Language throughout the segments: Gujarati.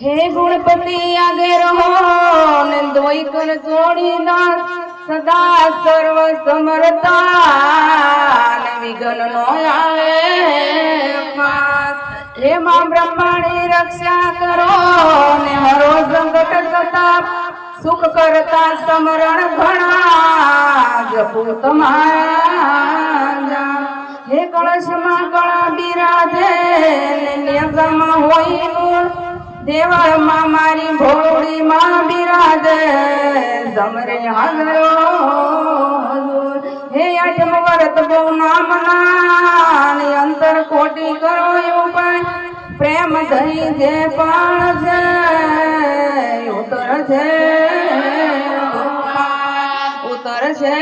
हे गुणपति आगे रहो ने दोई कर जोड़ी दास सदा सर्व समर्था विघ्न नो आवे पास। हे मां ब्रह्माणी रक्षा करो ने हरो संकट सताप सुख करता समरण घणा जपू तुम्हारा। हे कलश मां कला बिराजे ने न्यासामा होई मूळ देवळ मां मारी भोळी मां बिराजे समरे हाजरो हजूर। हे आठम व्रत बो नामना अंतर कोटी करो उपाय प्रेम धरी जे पाळ છે ઉતર છે ઉતર છે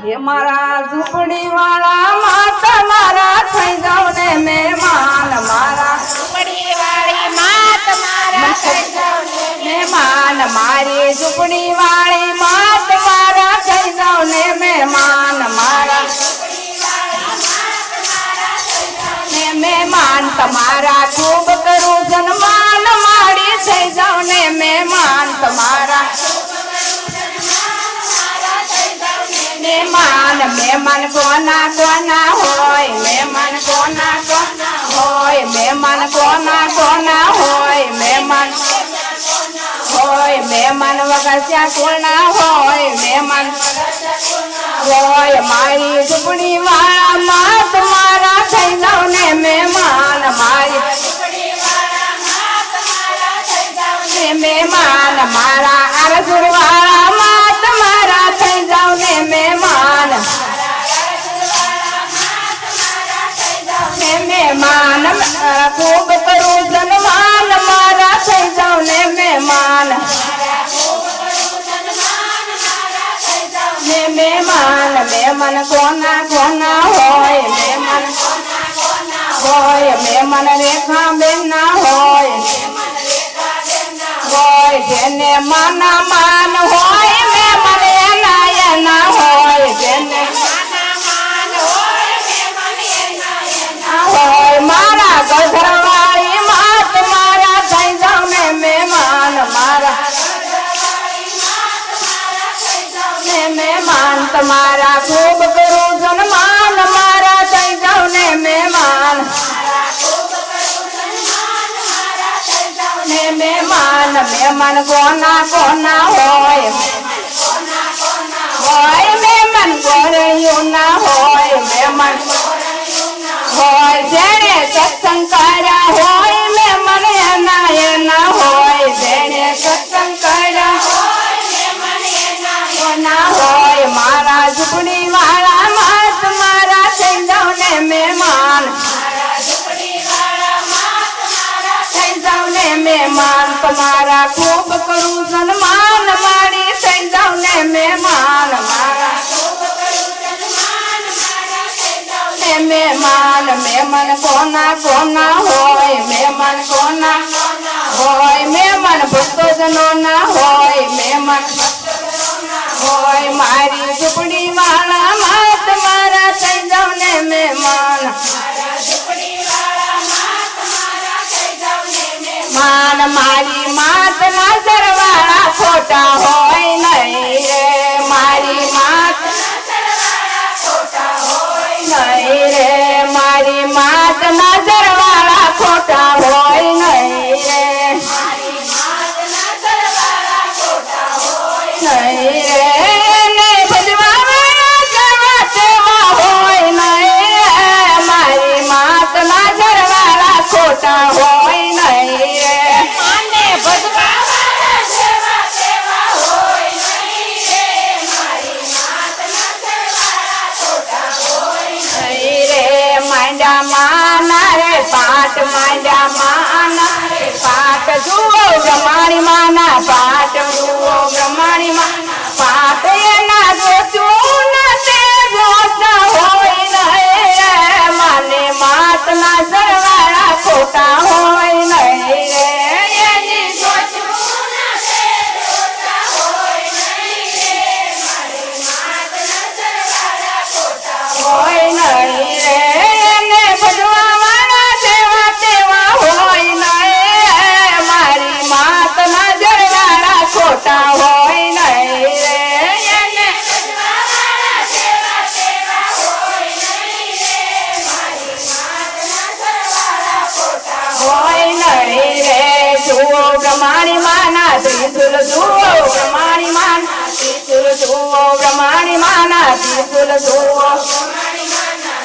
હે મારા ઝૂંપડી વાળા માત મારા થઈ જાવ ને મહેમાન મારા ઝૂંપડી વાળી માત મારા થઈ જાવ ને મહેમાન મારી ઝૂંપડી વાળી માત મારા થઈ જાવ ને મહેમાન મારા મહેમાન તમારા ખૂબ કરું જન્માન મારી થઈ જાવ ને મહેમાન તમારા મહેમાન મહેમાન કોના કોના હોય મહેમાન કોના કોના હોય મહેમાન કોના કોના હોય મહેમાન હોય મહેમાન વગસ્યા કોના હોય મહેમાન હોય મારી ઝૂંપડી વાળા માત મારા થઈ જાવ ને મહેમાન મારી મહેમાન મારા અરસુર વાળા માત મારા થઈ જાવ ને મહેમાન મહેમાન ખૂબ કરું જન્માન મારા થઈ જાવ ને મહેમાન મહેમાન મહેમાન કોના કોના હોય મહેમાન હોય મહેમાન રેખા બેન ના હોય હોય જેને માના માન હોય મહેમાન એના એના હોય જેને હોય મારા ગધરવાળી માત મારા થઈ જાવ ને મહેમાન મારા મહેમાન તમારા ખૂબ કરું જન્માન મારા થઈ જાવ ને મહેમાન મહેમાન મહેમાન કોના કોના હોય હોય મહેમાન ગોરૈયું ના હોય મહેમાન હોય જેને સત્સંગ કર્યા હોય મહેમાન એના એના હોય જેને સત્સંગ કર્યા ના હોય મારા ઝૂંપડી વાળા માત મારા થઈ જાવ ને મહેમાન થઈ જાવ ને મહેમાન તમારા ખૂબ કરું સન્માન મારી થઈ જાવ ને મહેમાન મારા મહેમાન મહેમાન કોના કોના હોય મહેમાન કોના હોય મહેમાન ભક્તોજનો ના હોય મહેમાન હોય મારી ઝૂંપડી વાળા માત મારા થઈ જાવ ને મહેમાન માન મારી માત ના સરવાળા ખોટા હોય નહીં રે મારી માત નહીં રે મારી માત ના સરવાળા ખોટા હોય નહીં રે નહીં રે ખોટા હોય નહીં રે માને ભજવાવાળા સેવા સેવા હોય નહીં રે મારી માતના સરવાળા ખોટા હોય નહીં રે માંડા માના રે પાટ માંડા માના રે પાટ જુઓ બ્રહ્માણી માના પાટ જુઓ બ્રહ્માણી માના પાટ એના જોતું તે જોતા હોય નહીં માને માતના સરવાળા ખોટા હોય નહીં રે એની હોય નહીં રે એને ભજવા જુઓ બ્રહ્માણી માના ત્રિશુલ જુઓ બ્રહ્માણી માના ત્રિશુલ જુઓ બ્રહ્માણી માના ત્રિશુલ જુઓ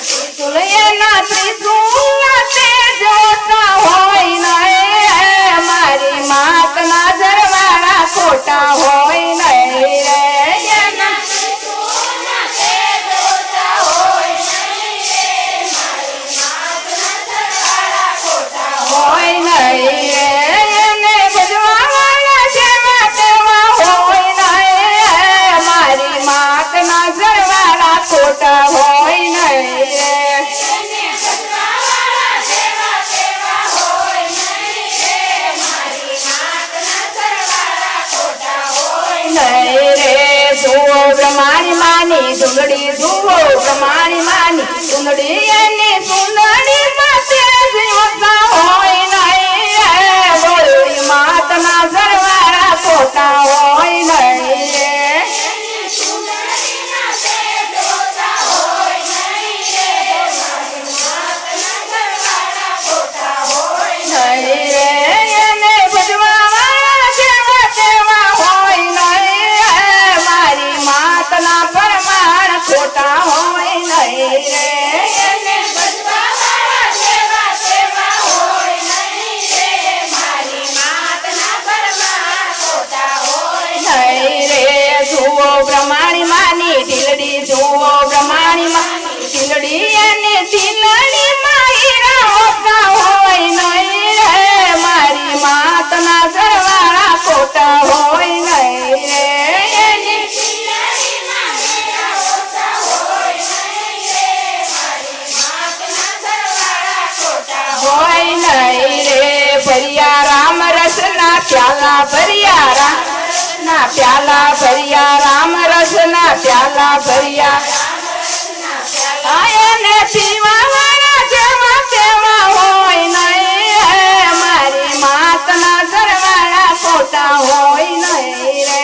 ત્રિશુલ એના ત્રિશુલ તે જોતા હોય નહીં મારી માતના જરવાળા ખોટા હોય નહીં રે એના હોય નહીં રે એને ભજવાવાળા જેવા તેવા હોય નહીં મારી માતના જરવાળા ખોટા હોય નહીં રે નહીં રે જુઓ બ્રહ્માણી માની સુંદડી જુઓ બ્રહ્માણી માની સુંદડી એની સુંદડી પાસે જીવતા હોય નહીં બોલી માતના સરવાળા ખોટા હોય નહીં રે નહીં રે એને ભજવાવાળા જેવા તેવા હોય નહીં મારી માતના પરમાણ ખોટા હોય નહીં રે એને ભજવાવાળા જેવા તેવા હોય નહીં મારી માતના પરમાણ ખોટા હોય નહીં રે જુઓ બ્રહ્માણી માની ઢીલડી જુઓ બ્રહ્માણી માની ઢીલડી અને ઢીલડી માં હીરા હોતા હોય નહીં રે મારી માતના સરવાળા ખોટા હોય નહીં રે એની ઢીલડીમાં હીરા હોતા હોય નહીં રે મારી માતના સરવાળા ખોટા હોય નહીં રે ભર્યા રામ રસના પ્યાલા ભર્યા રામ રસના પ્યાલા ભર્યા રામ રસના પ્યાલા ભર્યા એને પીવાવાળા જેવા તેવા હોય નહીં મારી માતના સરવાળા ખોટા હોય નહીં રે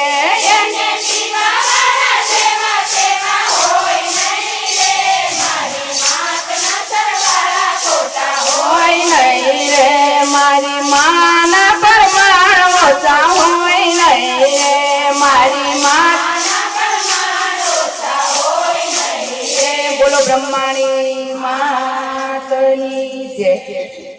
એને પીવાવાળા જેવા તેવા હોય નહીં મારી માતના સરવાળા ખોટા હોય નહીં રે મારી માના પરમાણ ઓછા હોય નહીં રે મારી માના પરમાણ ઓછા હોય નહીં રે બોલો બ્રહ્માણી માતની જય.